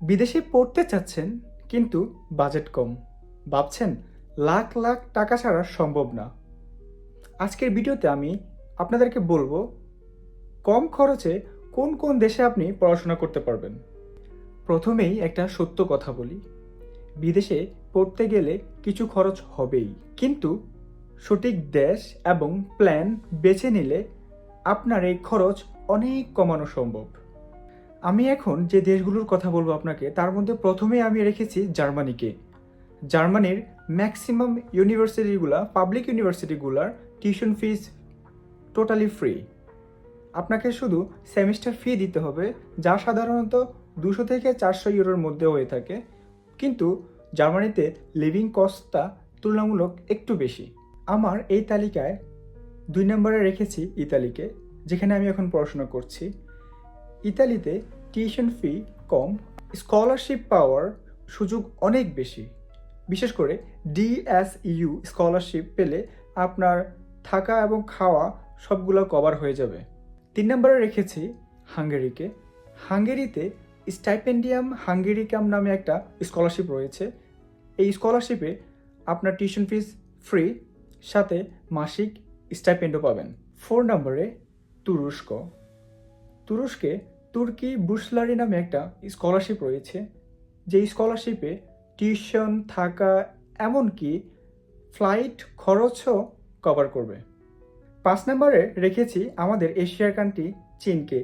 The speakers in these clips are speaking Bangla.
বিদেশে পড়তে চাচ্ছেন কিন্তু বাজেট কম, ভাবছেন লাখ লাখ টাকা ছাড়া সম্ভব না। আজকের ভিডিওতে আমি আপনাদেরকে বলবো কম খরচে কোন কোন দেশে আপনি পড়াশোনা করতে পারবেন। প্রথমেই একটা সত্য কথা বলি, বিদেশে পড়তে গেলে কিছু খরচ হবেই, কিন্তু সঠিক দেশ এবং প্ল্যান বেছে নিলে আপনার এই খরচ অনেক কমানো সম্ভব। আমি এখন যে দেশগুলোর কথা বলবো আপনাকে, তার মধ্যে প্রথমেই আমি রেখেছি জার্মানিকে। জার্মানির ম্যাক্সিমাম ইউনিভার্সিটিগুলা, পাবলিক ইউনিভার্সিটিগুলার টিউশন ফিস টোটালি ফ্রি। আপনাকে শুধু সেমিস্টার ফি দিতে হবে, যা সাধারণত 200 থেকে 400 ইউরোর মধ্যে হয়ে থাকে, কিন্তু জার্মানিতে লিভিং কস্টটা তুলনামূলক একটু বেশি। আমার এই তালিকায় 2 নম্বরে রেখেছি ইতালিকে, যেখানে আমি এখন পড়াশোনা করছি। ইতালিতে টিউশন ফি কম, স্কলারশিপ পাওয়ার সুযোগ অনেক বেশি। বিশেষ করে ডিএসইউ স্কলারশিপ পেলে আপনার থাকা এবং খাওয়া সবগুলো কভার হয়ে যাবে। 3 নম্বরে রেখেছি হাঙ্গেরিকে। হাঙ্গেরিতে স্টাইপেন্ডিয়াম হাঙ্গেরিকাম নামে একটা স্কলারশিপ রয়েছে। এই স্কলারশিপে আপনার টিউশন ফিস ফ্রি, সাথে মাসিক স্টাইপেন্ডও পাবেন। 4 নম্বরে তুরস্ক। তুরস্কে তুর্কি বুর্সলারি নামে একটা স্কলারশিপ রয়েছে, যেই স্কলারশিপে টিউশন, থাকা, এমনকি ফ্লাইট খরচও কভার করবে। 5 নম্বরে রেখেছি আমাদের এশিয়ার কান্ট্রি চীনকে।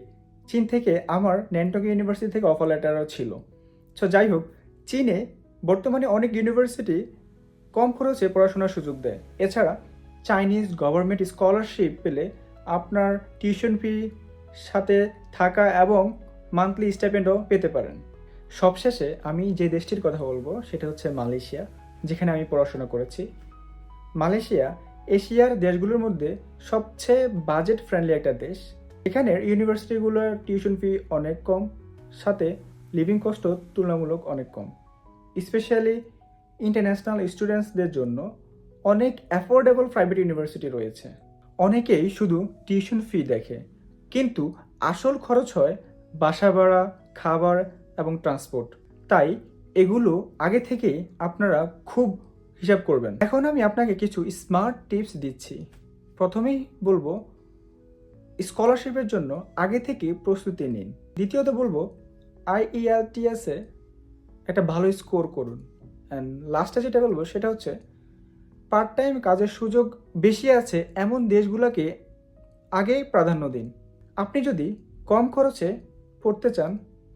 চীন থেকে আমার ন্যানটক ইউনিভার্সিটি থেকে অফার লেটারও ছিল। সো যাই হোক, চীনে বর্তমানে অনেক ইউনিভার্সিটি কম খরচে পড়াশোনার সুযোগ দেয়। এছাড়া চাইনিজ গভর্নমেন্ট স্কলারশিপ পেলে আপনার টিউশন ফি, সাথে থাকা এবং মান্থলি স্টাইপেন্ডও পেতে পারেন। সবশেষে আমি যে দেশটির কথা বলবো সেটা হচ্ছে মালয়েশিয়া, যেখানে আমি পড়াশোনা করেছি। মালয়েশিয়া এশিয়ার দেশগুলোর মধ্যে সবচেয়ে বাজেট ফ্রেন্ডলি একটা দেশ। এখানের ইউনিভার্সিটিগুলোর টিউশন ফি অনেক কম, সাথে লিভিং কস্টও তুলনামূলক অনেক কম। স্পেশালি ইন্টারন্যাশনাল স্টুডেন্টসদের জন্য অনেক অ্যাফোর্ডেবল প্রাইভেট ইউনিভার্সিটি রয়েছে। অনেকেই শুধু টিউশন ফি দেখে, কিন্তু আসল খরচ হয় বাসা ভাড়া, খাবার এবং ট্রান্সপোর্ট। তাই এগুলো আগে থেকেই আপনারা খুব হিসাব করবেন। এখন আমি আপনাকে কিছু স্মার্ট টিপস দিচ্ছি। প্রথমেই বলবো স্কলারশিপের জন্য আগে থেকে প্রস্তুতি নিন। দ্বিতীয়ত বলবো আইইএলটিএসে একটা ভালো স্কোর করুন। অ্যান্ড লাস্টে যেটা বলবো সেটা হচ্ছে পার্ট টাইম কাজের সুযোগ বেশি আছে এমন দেশগুলোকে আগেই প্রাধান্য দিন। আপনি যদি কম খরচে পড়তে চান,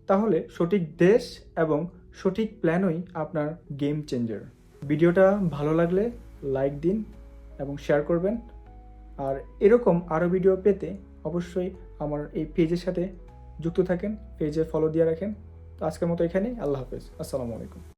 তাহলে সঠিক দেশ এবং সঠিক প্ল্যানই আপনার গেম চেঞ্জার। ভিডিওটা ভালো লাগলে লাইক দিন এবং শেয়ার করবেন। আর এরকম আরও ভিডিও পেতে অবশ্যই আমার এই পেজের সাথে যুক্ত থাকেন, পেজে ফলো দিয়ে রাখেন। তো আজকের মতো এখানেই, আল্লাহ হাফেজ, আসসালামু আলাইকুম।